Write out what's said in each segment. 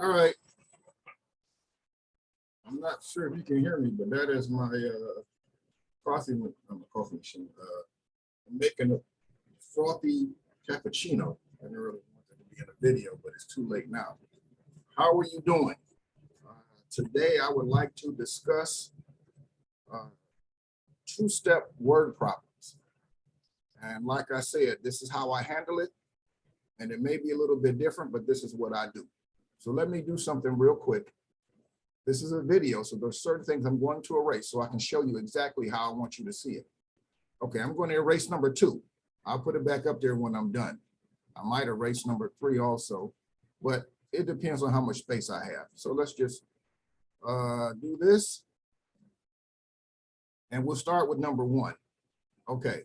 All right. I'm not sure if you can hear me, but that is my coffee machine. I'm making a frothy cappuccino. I didn't really want it to be in a video, but it's too late now. How are you doing? Today, I would like to discuss two-step word problems. And like I said, this is how I handle it. And it may be a little bit different, but this is what I do. So let me do something real quick. This is a video, so there's certain things I'm going to erase so I can show you exactly how I want you to see it. Okay, I'm going to erase number 2. I'll put it back up there when I'm done. I might erase number 3 also, but it depends on how much space I have. So let's just do this. And we'll start with number 1. Okay,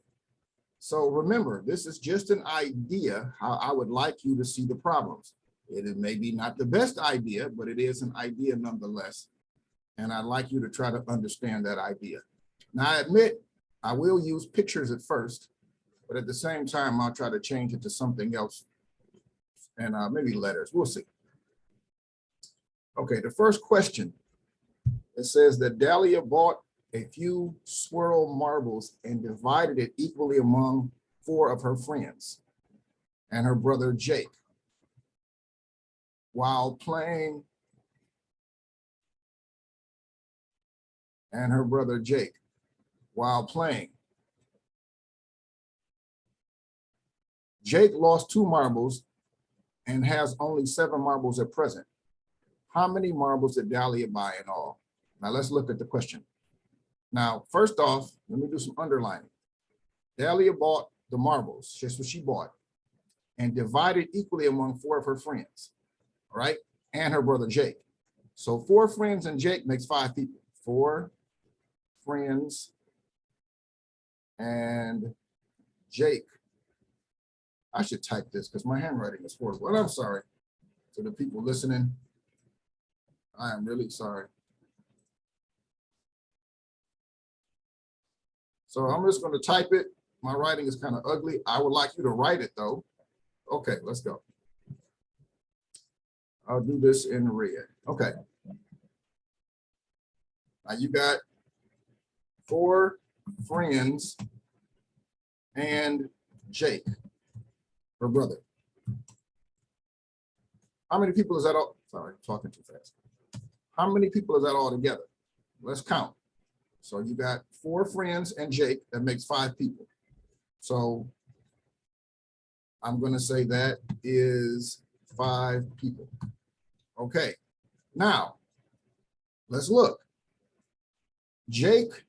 so remember, this is just an idea how I would like you to see the problems. It is maybe not the best idea, but it is an idea nonetheless. And I'd like you to try to understand that idea. Now, I admit I will use pictures at first, but at the same time, I'll try to change it to something else and maybe letters. We'll see. Okay, the first question, it says that Dahlia bought a few swirl marbles and divided it equally among 4 of her friends and her brother Jake. While playing, and her brother Jake, while playing. Jake lost 2 marbles and has only 7 marbles at present. How many marbles did Dahlia buy in all? Now let's look at the question. Now, first off, let me do some underlining. Dahlia bought the marbles, just what she bought, and divided equally among 4 of her friends. All right, and her brother Jake. So 4 friends and Jake makes 5 people. 4 friends and Jake. I should type this because my handwriting is horrible. And I'm sorry to the people listening. I am really sorry. So I'm just going to type it. My writing is kind of ugly. I would like you to write it though. Okay, let's go. I'll do this in red. Okay. Now you got 4 friends and Jake, her brother. How many people is that all? Sorry, I'm talking too fast. How many people is that all together? Let's count. So you got 4 friends and Jake, that makes 5 people. So I'm going to say that is 5 people. Okay, now let's look. Jake,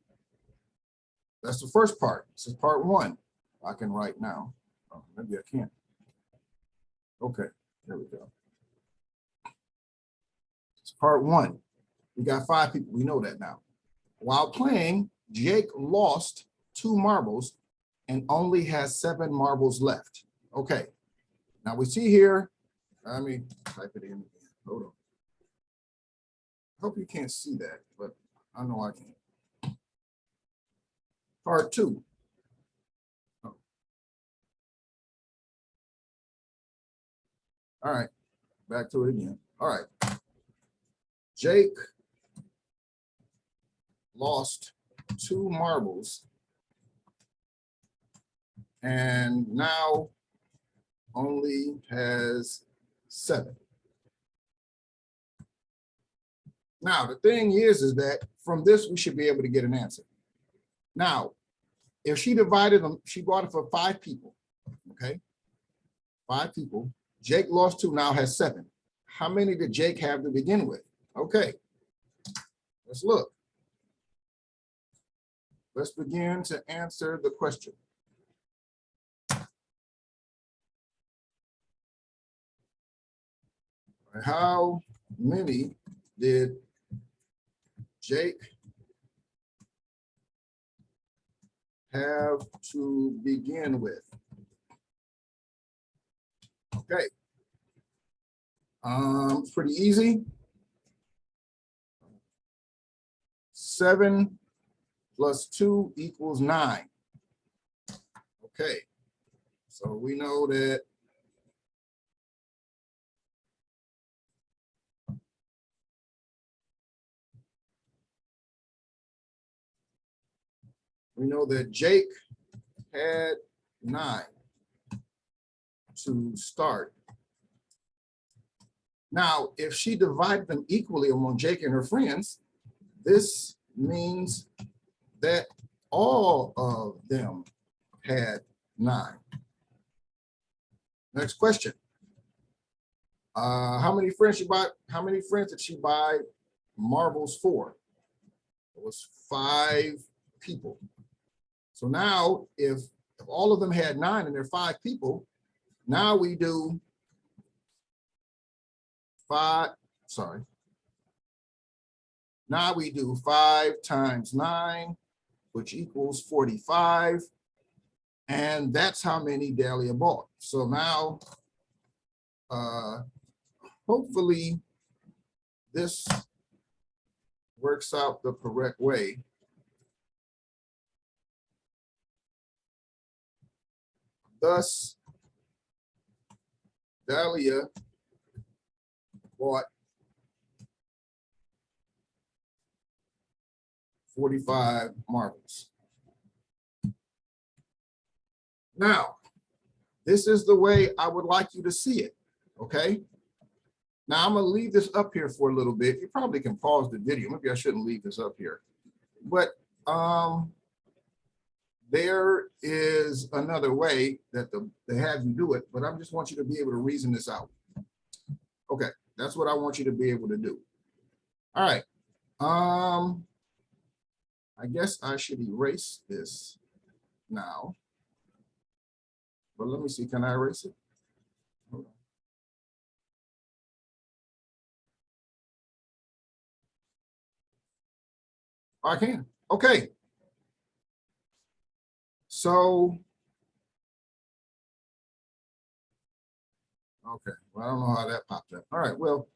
that's the first part. This is part 1. I can write now. Oh, maybe I can't. Okay, there we go. It's part 1. We got 5 people. We know that now. While playing, Jake lost 2 marbles and only has 7 marbles left. Okay, now we see here, let me type it in again. Hold on. I hope you can't see that, but I know I can. Part 2. Oh. All right, back to it again. All right. Jake lost 2 marbles and now only has 7. Now, the thing is that from this, we should be able to get an answer. Now, if she divided them, she bought it for 5 people, okay? 5 people. Jake lost 2, now has 7. How many did Jake have to begin with? Okay, let's look. Let's begin to answer the question. How many did Jake have to begin with? Okay. It's pretty easy. 7 plus 2 equals 9. Okay. So we know that We know that Jake had 9 to start. Now, if she divided them equally among Jake and her friends, this means that all of them had 9. Next question. How many friends did she buy marbles for? It was 5 people. So now if all of them had 9 and there are 5 people, now we do 5, sorry. Now we do 5 times 9, which equals 45. And that's how many Dahlia bought. So now, hopefully this works out the correct way. Thus, Dahlia bought 45 marbles. Now, this is the way I would like you to see it, okay? Now I'm gonna leave this up here for a little bit. You probably can pause the video. Maybe I shouldn't leave this up here. But there is another way that they have you do it, but I just want you to be able to reason this out. Okay, that's what I want you to be able to do. All right. I guess I should erase this now. But let me see, can I erase it? Hold on. I can. Okay. So, okay, well, I don't know how that popped up. All right, well,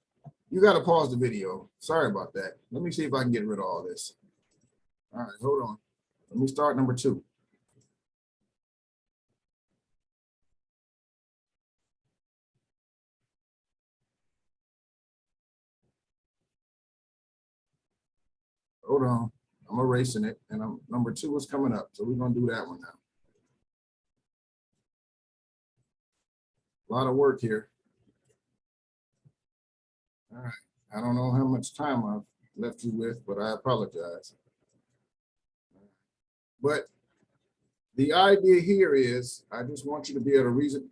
you got to pause the video. Sorry about that. Let me see if I can get rid of all this. All right, hold on. Let me start number 2. Hold on. I'm erasing it, and number 2 is coming up, so we're gonna do that one now. A lot of work here. All right. I don't know how much time I've left you with, but I apologize. But the idea here is, I just want you to be able to reason.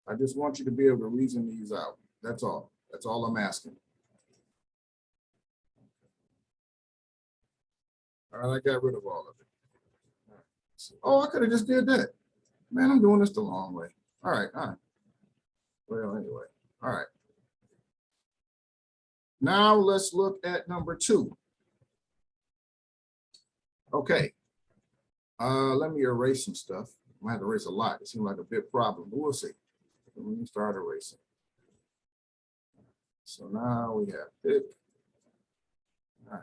I just want you to be able to reason these out. That's all. That's all I'm asking. All right, I got rid of all of it. Oh, I could have just did that. Man, I'm doing this the long way. All right, all right. Well, anyway, all right. Now let's look at number 2. Okay. Let me erase some stuff. I might have to erase a lot. It seemed like a big problem, but we'll see. Let me start erasing. So now we have pick. All right.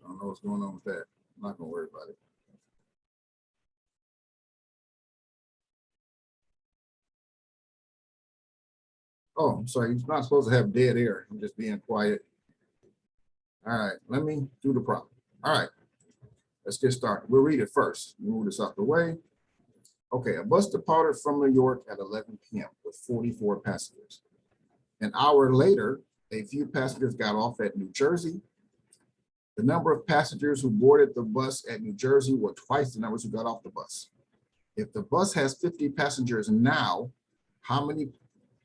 I don't know what's going on with that. I'm not gonna worry about it. Oh, I'm sorry. You're not supposed to have dead air. I'm just being quiet. All right, let me do the problem. All right, let's get started. We'll read it first. Move this out the way. Okay, a bus departed from New York at 11 p.m. with 44 passengers. An hour later, a few passengers got off at New Jersey. The number of passengers who boarded the bus at New Jersey were twice the numbers who got off the bus. If the bus has 50 passengers now, how many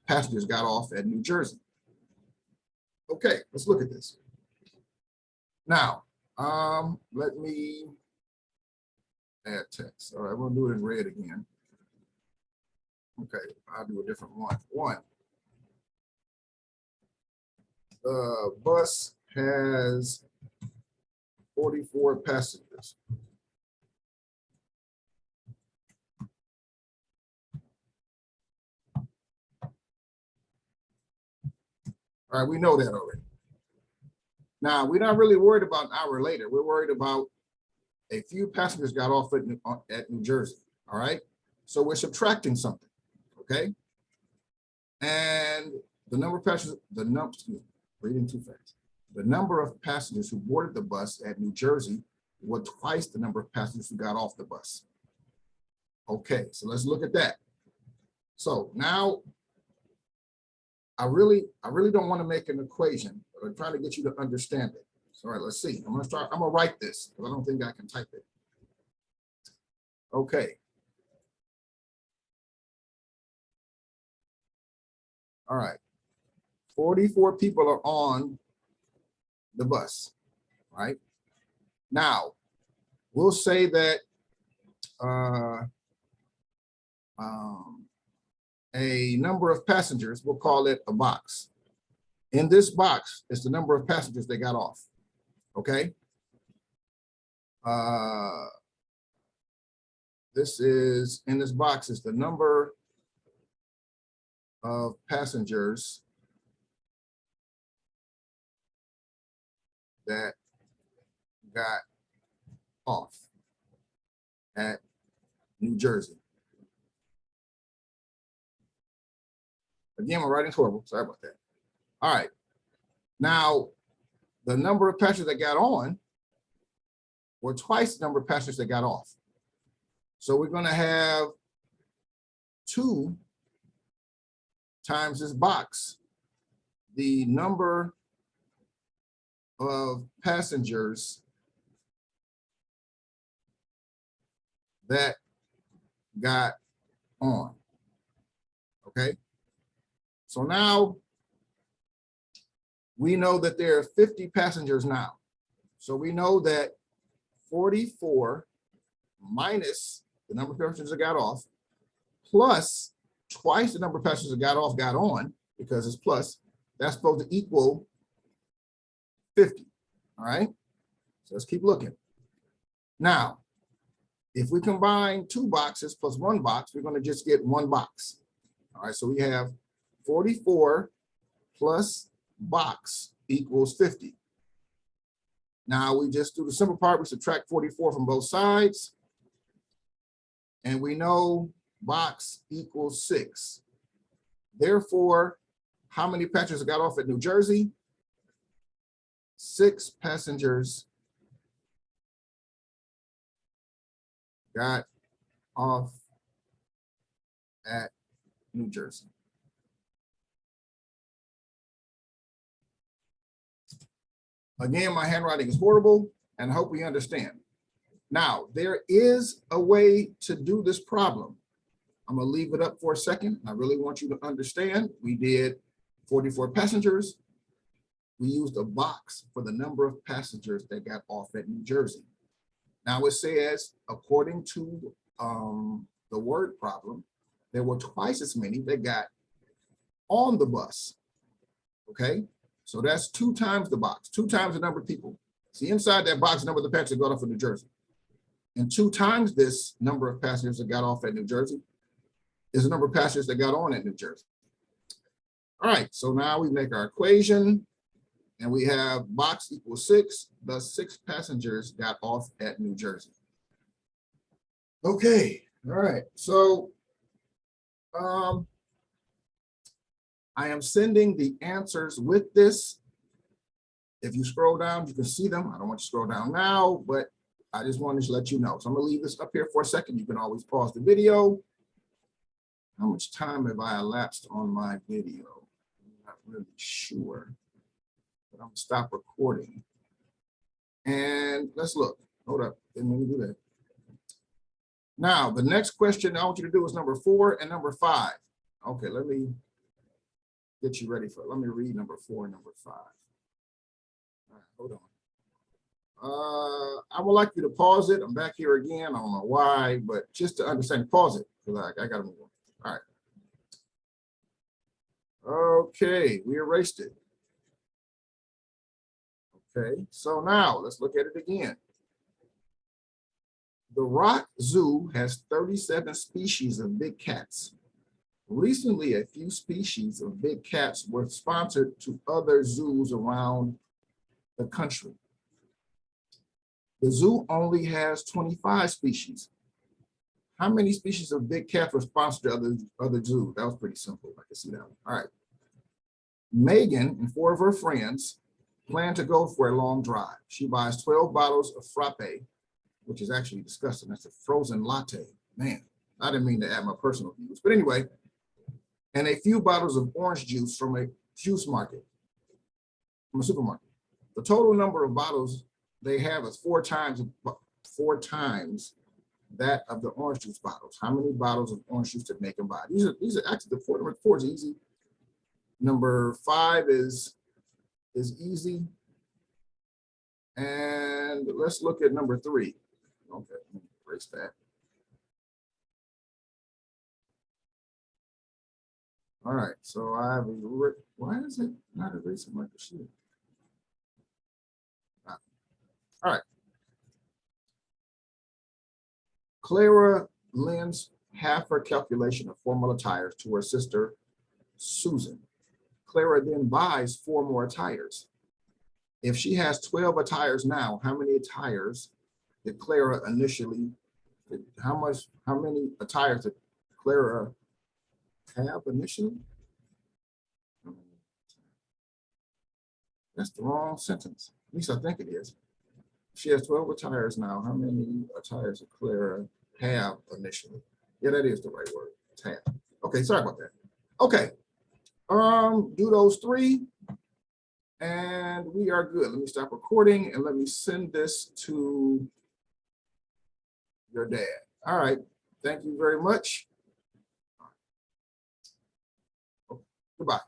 passengers got off at New Jersey? Okay, let's look at this. Now, let me add text. All right, we'll do it in red again. Okay, I'll do a different one. The bus has 44 passengers. All right, we know that already. Now, we're not really worried about an hour later. We're worried about a few passengers got off at New Jersey, all right? So we're subtracting something, okay? And the number of passengers, reading too fast. The number of passengers who boarded the bus at New Jersey were twice the number of passengers who got off the bus. Okay, so let's look at that. So now, I really don't want to make an equation, but I'm trying to get you to understand it. So, all right, let's see. I'm gonna write this because I don't think I can type it. Okay. All right. 44 people are on the bus, right? Now, we'll say that a number of passengers, we'll call it a box. In this box is the number of passengers that got off, okay? This is, in this box is the number of passengers that got off at New Jersey. Again, my writing's horrible. Sorry about that. All right. Now, the number of passengers that got on were twice the number of passengers that got off. So we're going to have 2 times this box, the number of passengers that got on. Okay. So now we know that there are 50 passengers now. So we know that 44 minus the number of passengers that got off plus twice the number of passengers that got off got on, because it's plus, that's supposed to equal 50. All right. So let's keep looking. Now, if we combine 2 boxes plus 1 box, we're going to just get 1 box. All right. So we have 44 plus box equals 50. Now we just do the simple part. We subtract 44 from both sides. And we know box equals 6. Therefore, how many passengers got off at New Jersey? 6 passengers got off at New Jersey. Again, my handwriting is horrible, and I hope we understand. Now, there is a way to do this problem. I'm gonna leave it up for a second. I really want you to understand. We did 44 passengers. We used a box for the number of passengers that got off at New Jersey. Now it says, according to the word problem, there were twice as many that got on the bus, okay? So that's 2 times the box, 2 times the number of people. See, inside that box, the number of the passengers got off at New Jersey. And 2 times this number of passengers that got off at New Jersey is the number of passengers that got on at New Jersey. All right, so now we make our equation, and we have box equals 6, thus 6 passengers got off at New Jersey. Okay, all right, so I am sending the answers with this. If you scroll down, you can see them. I don't want you to scroll down now, but I just wanted to let you know. So I'm gonna leave this up here for a second. You can always pause the video. How much time have I elapsed on my video? I'm not really sure, but I'm gonna stop recording. And let's look. Hold up, didn't mean to do that. Now, the next question I want you to do is number 4 and number 5. Okay, let me get you ready for it. Let me read number 4 and number 5. All right, hold on. I would like you to pause it. I'm back here again. I don't know why, but just to understand, pause it, because I got to move on. All right. Okay, we erased it. Okay, so now let's look at it again. The Rock Zoo has 37 species of big cats. Recently, a few species of big cats were sponsored to other zoos around the country. The zoo only has 25 species. How many species of big cats were sponsored to other zoos? That was pretty simple. I can see that one. All right. Megan and 4 of her friends plan to go for a long drive. She buys 12 bottles of frappe, which is actually disgusting. That's a frozen latte. Man, I didn't mean to add my personal views. But anyway, and a few bottles of orange juice from a juice market, from a supermarket. The total number of bottles they have is 4 times that of the orange juice bottles. How many bottles of orange juice did Megan buy? These are actually the 4. Number 4 is easy. Number 5 is easy. And let's look at number 3. Okay, let me erase that. All right, so I have why is it not erasing like a sheet? All right. Clara lends half her calculation of formula tires to her sister, Susan. Clara then buys 4 more tires. If she has 12 tires now, how many tires did Clara initially, how many tires did Clara have initially? That's the wrong sentence. At least I think it is. She has 12 tires now. How many tires did Clara have initially? Yeah, that is the right word. It's half. Okay, sorry about that. Okay. Do those 3 and we are good. Let me stop recording and let me send this to your dad. All right. Thank you very much. Goodbye.